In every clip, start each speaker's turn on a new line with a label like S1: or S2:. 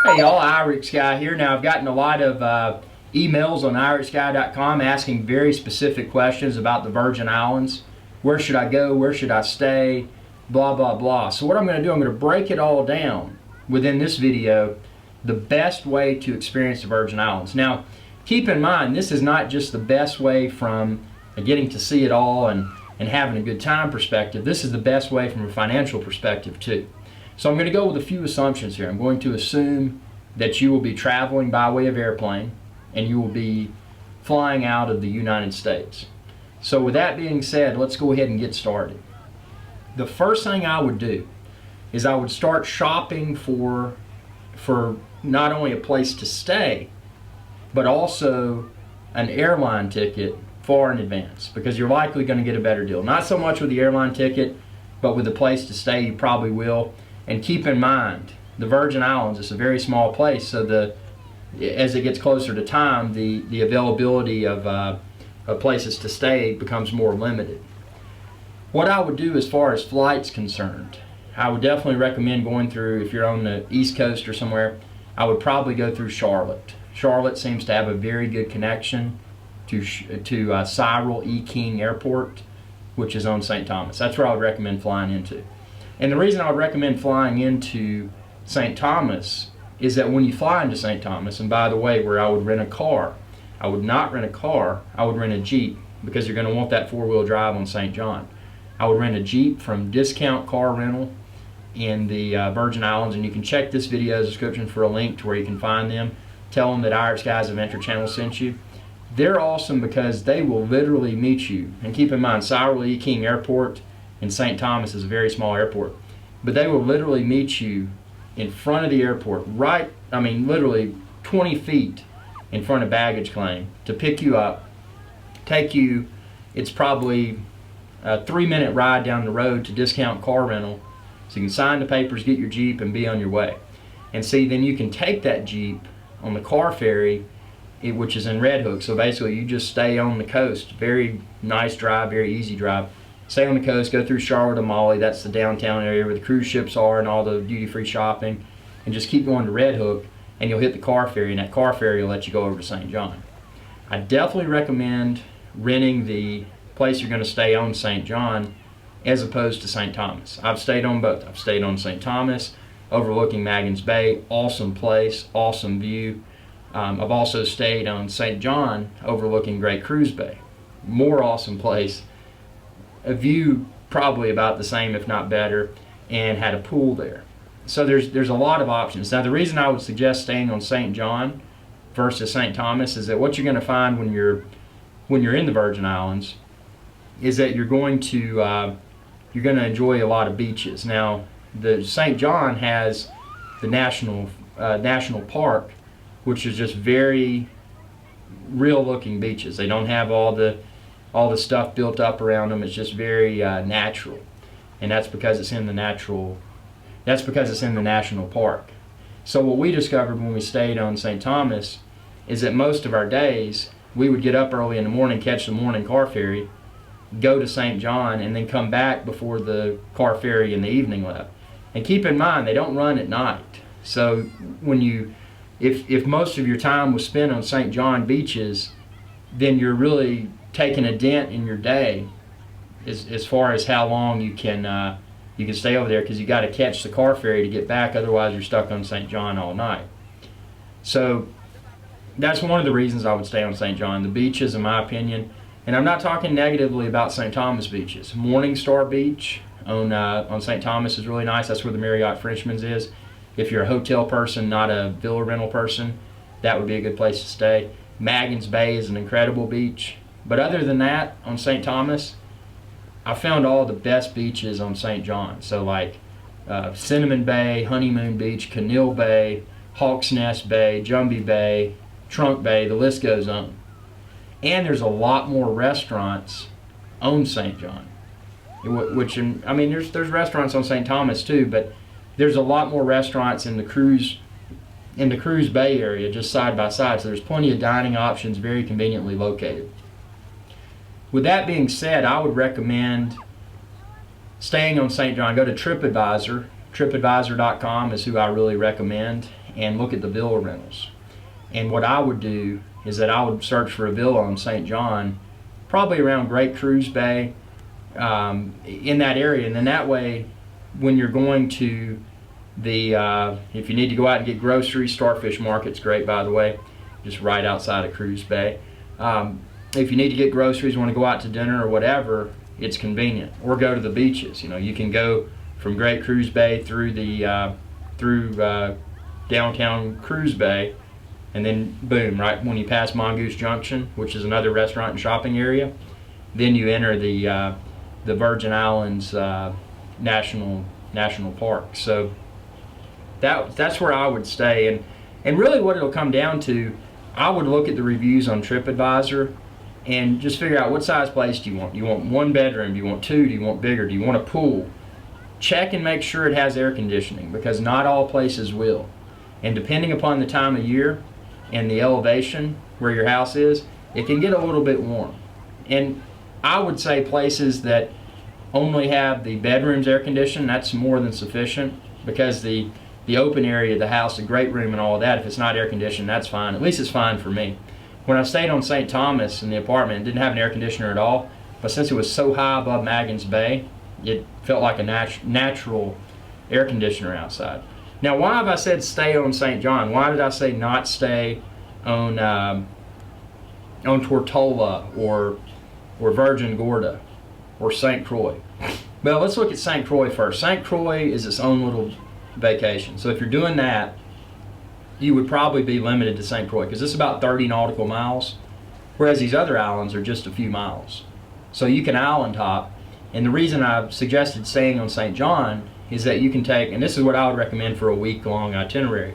S1: Hey y'all, IrixGuy here. Now I've gotten a lot of emails on IrixGuy.com asking very specific questions about the Virgin Islands. Where should I go? Where should I stay? Blah, blah, blah. So what I'm going to do, I'm going to break it all down within this video, the best way to experience the Virgin Islands. Now, keep in mind, this is not just the best way from getting to see it all and having a good time perspective. This is the best way from a financial perspective too. So I'm going to go with a few assumptions here. I'm going to assume that you will be traveling by way of airplane and you will be flying out of the United States. So with that being said, let's go ahead and get started. The first thing I would do is I would start shopping for not only a place to stay, but also an airline ticket far in advance, because you're likely going to get a better deal. Not so much with the airline ticket, but with the place to stay you probably will. And keep in mind, the Virgin Islands is a very small place, so as it gets closer to time, the availability of places to stay becomes more limited. What I would do as far as flights concerned, I would definitely recommend going through, if you're on the East Coast or somewhere, I would probably go through Charlotte. Charlotte seems to have a very good connection to Cyril E. King Airport, which is on St. Thomas. That's where I would recommend flying into. And the reason I would recommend flying into St. Thomas is that when you fly into St. Thomas, and by the way, where I would rent a car, I would not rent a car, I would rent a Jeep, because you're going to want that four-wheel drive on St. John. I would rent a Jeep from Discount Car Rental in the Virgin Islands, and you can check this video's description for a link to where you can find them. Tell them that IrixGuy's Adventure Channel sent you. They're awesome because they will literally meet you. And keep in mind, Cyril E. King Airport in St. Thomas is a very small airport, but they will literally meet you in front of the airport, literally 20 feet in front of baggage claim to pick you up, take you. It's probably a 3-minute ride down the road to Discount Car Rental, so you can sign the papers, get your Jeep, and be on your way. And see, then you can take that Jeep on the car ferry, which is in Red Hook. So basically you just stay on the coast. Very nice drive, very easy drive. Stay on the coast, go through Charlotte and Molly, that's the downtown area where the cruise ships are and all the duty-free shopping, and just keep going to Red Hook, and you'll hit the car ferry, and that car ferry will let you go over to St. John. I definitely recommend renting the place you're going to stay on St. John as opposed to St. Thomas. I've stayed on both. I've stayed on St. Thomas, overlooking Magens Bay, awesome place, awesome view. I've also stayed on St. John, overlooking Great Cruise Bay, more awesome place. A view probably about the same, if not better, and had a pool there. So there's a lot of options. Now the reason I would suggest staying on St. John versus St. Thomas is that what you're going to find when you're in the Virgin Islands is that you're going to enjoy a lot of beaches. Now the St. John has the national park, which is just very real looking beaches. They don't have all the stuff built up around them. It's just very natural, and that's because it's in the national park. So what we discovered when we stayed on St. Thomas is that most of our days we would get up early in the morning, catch the morning car ferry, go to St. John, and then come back before the car ferry in the evening left. And keep in mind, they don't run at night. So if most of your time was spent on St. John beaches, then you're really taking a dent in your day as far as how long you can stay over there, because you got to catch the car ferry to get back, otherwise you're stuck on St. John all night. So that's one of the reasons I would stay on St. John. The beaches, in my opinion, and I'm not talking negatively about St. Thomas beaches. Morningstar Beach on St. Thomas is really nice. That's where the Marriott Frenchman's is. If you're a hotel person, not a villa rental person, that would be a good place to stay. Magens Bay is an incredible beach. But other than that, on St. Thomas, I found all the best beaches on St. John. So like Cinnamon Bay, Honeymoon Beach, Canil Bay, Hawk's Nest Bay, Jumbie Bay, Trunk Bay, the list goes on. And there's a lot more restaurants on St. John, there's restaurants on St. Thomas too, but there's a lot more restaurants in the Cruise Bay area, just side by side. So there's plenty of dining options, very conveniently located. With that being said, I would recommend staying on St. John. Go to TripAdvisor. TripAdvisor.com is who I really recommend. and look at the villa rentals. And what I would do is that I would search for a villa on St. John, probably around Great Cruise Bay, in that area. And then that way, when you're going to the, if you need to go out and get groceries, Starfish Market's great, by the way, just right outside of Cruise Bay. If you need to get groceries, want to go out to dinner or whatever, it's convenient. Or go to the beaches. You know, you can go from Great Cruise Bay through the downtown Cruise Bay, and then boom, right when you pass Mongoose Junction, which is another restaurant and shopping area, then you enter the Virgin Islands National Park. So that's where I would stay. And really what it'll come down to, I would look at the reviews on TripAdvisor and just figure out what size place do you want. Do you want 1 bedroom? Do you want 2? Do you want bigger? Do you want a pool? Check and make sure it has air conditioning, because not all places will. And depending upon the time of year and the elevation where your house is, it can get a little bit warm. And I would say places that only have the bedrooms air conditioned, that's more than sufficient, because the open area of the house, the great room and all of that, if it's not air conditioned, that's fine. At least it's fine for me. When I stayed on St. Thomas in the apartment, it didn't have an air conditioner at all, but since it was so high above Maggins Bay, it felt like a natural air conditioner outside. Now, why have I said stay on St. John? Why did I say not stay on Tortola or Virgin Gorda or St. Croix? Well, let's look at St. Croix first. St. Croix is its own little vacation. So if you're doing that, you would probably be limited to St. Croix, because it's about 30 nautical miles, whereas these other islands are just a few miles. So you can island hop. And the reason I've suggested staying on St. John is that you can take, and this is what I would recommend for a week-long itinerary.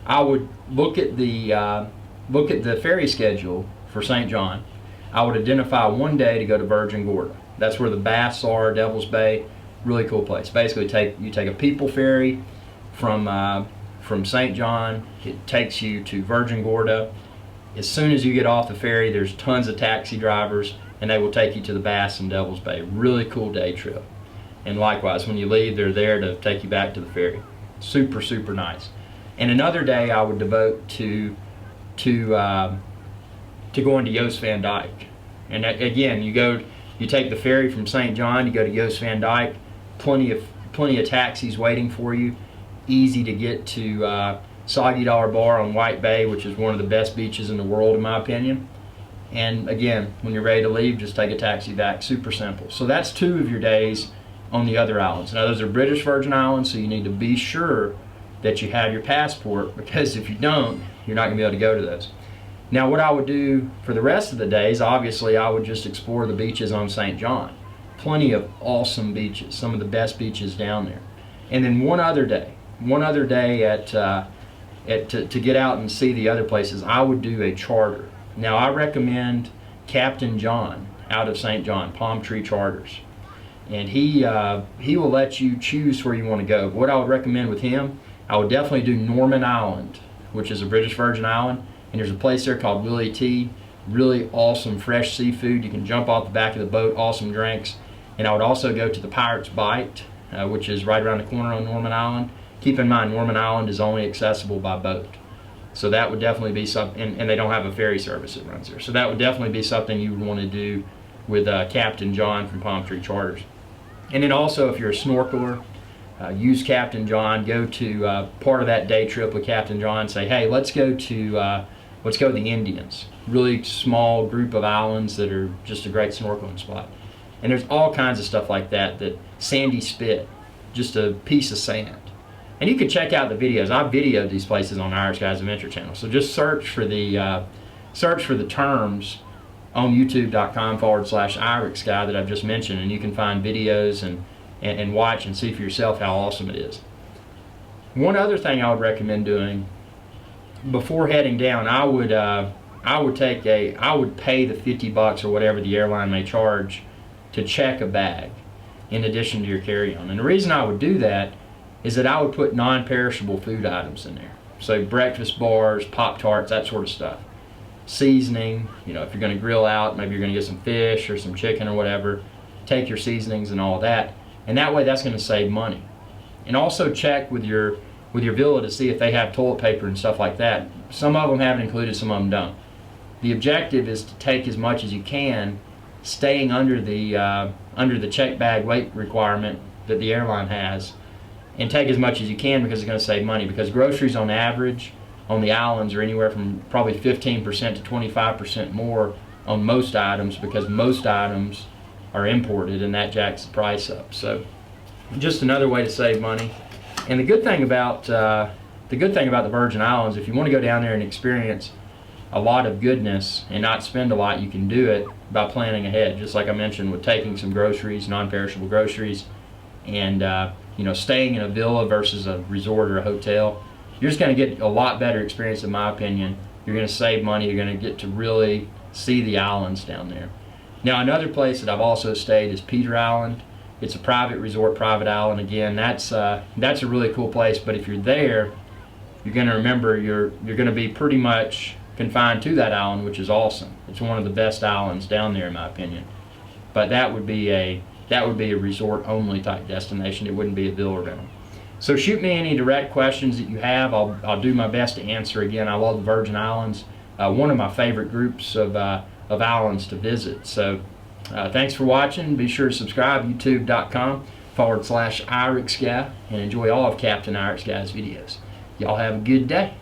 S1: I would look at the ferry schedule for St. John. I would identify one day to go to Virgin Gorda. That's where the baths are, Devil's Bay, really cool place. Basically, you take a people ferry from St. John. It takes you to Virgin Gorda. As soon as you get off the ferry, there's tons of taxi drivers, and they will take you to the baths in Devil's Bay. Really cool day trip. And likewise, when you leave, they're there to take you back to the ferry. Super, super nice. And another day I would devote to going to Joost Van Dyke. And again, you take the ferry from St. John, you go to Joost Van Dyke. Plenty of taxis waiting for you. Easy to get to Soggy Dollar Bar on White Bay, which is one of the best beaches in the world, in my opinion. And again, when you're ready to leave, just take a taxi back. Super simple. So that's 2 of your days on the other islands. Now, those are British Virgin Islands, so you need to be sure that you have your passport, because if you don't, you're not going to be able to go to those. Now, what I would do for the rest of the days, obviously, I would just explore the beaches on St. John. Plenty of awesome beaches, some of the best beaches down there. And then one other day to get out and see the other places, I would do a charter. Now, I recommend Captain John out of St. John, Palm Tree Charters. And he will let you choose where you want to go. What I would recommend with him, I would definitely do Norman Island, which is a British Virgin Island. And there's a place there called Willie T. Really awesome fresh seafood. You can jump off the back of the boat, awesome drinks. And I would also go to the Pirate's Bite, which is right around the corner on Norman Island. Keep in mind, Norman Island is only accessible by boat. So that would definitely be something, and they don't have a ferry service that runs there. So that would definitely be something you would want to do with Captain John from Palm Tree Charters. And then also, if you're a snorkeler, use Captain John. Go to part of that day trip with Captain John. Say, hey, let's go to the Indians. Really small group of islands that are just a great snorkeling spot. And there's all kinds of stuff like that. That sandy spit, just a piece of sand. And you can check out the videos. I've videoed these places on IrixGuy's Adventure channel. So just search for the terms on youtube.com/IrixGuy that I've just mentioned, and you can find videos and watch and see for yourself how awesome it is. One other thing I would recommend doing before heading down, I would pay the $50 or whatever the airline may charge to check a bag in addition to your carry-on. And the reason I would do that is that I would put non-perishable food items in there. So breakfast bars, Pop-Tarts, that sort of stuff. Seasoning, if you're going to grill out, maybe you're going to get some fish or some chicken or whatever, take your seasonings and all that. And that way that's going to save money. And also check with your with your villa to see if they have toilet paper and stuff like that. Some of them have it included, some of them don't. The objective is to take as much as you can, staying under the check bag weight requirement that the airline has, and take as much as you can because it's going to save money. Because groceries on average on the islands are anywhere from probably 15% to 25% more on most items, because most items are imported, and that jacks the price up. So just another way to save money. And the good thing about the Virgin Islands, if you want to go down there and experience a lot of goodness and not spend a lot, you can do it by planning ahead. Just like I mentioned with taking some groceries, non-perishable groceries, and staying in a villa versus a resort or a hotel. You're just going to get a lot better experience, in my opinion. You're going to save money. You're going to get to really see the islands down there. Now, another place that I've also stayed is Peter Island. It's a private resort, private island. Again, that's a really cool place. But if you're there, you're going to remember you're going to be pretty much confined to that island, which is awesome. It's one of the best islands down there, in my opinion. But that would be a resort only type destination. It wouldn't be a villa rental. So shoot me any direct questions that you have. I'll do my best to answer. Again, I love the Virgin Islands. One of my favorite groups of islands to visit. So thanks for watching. Be sure to subscribe, youtube.com/IrixGuy, and enjoy all of Captain IrixGuy's videos. Y'all have a good day.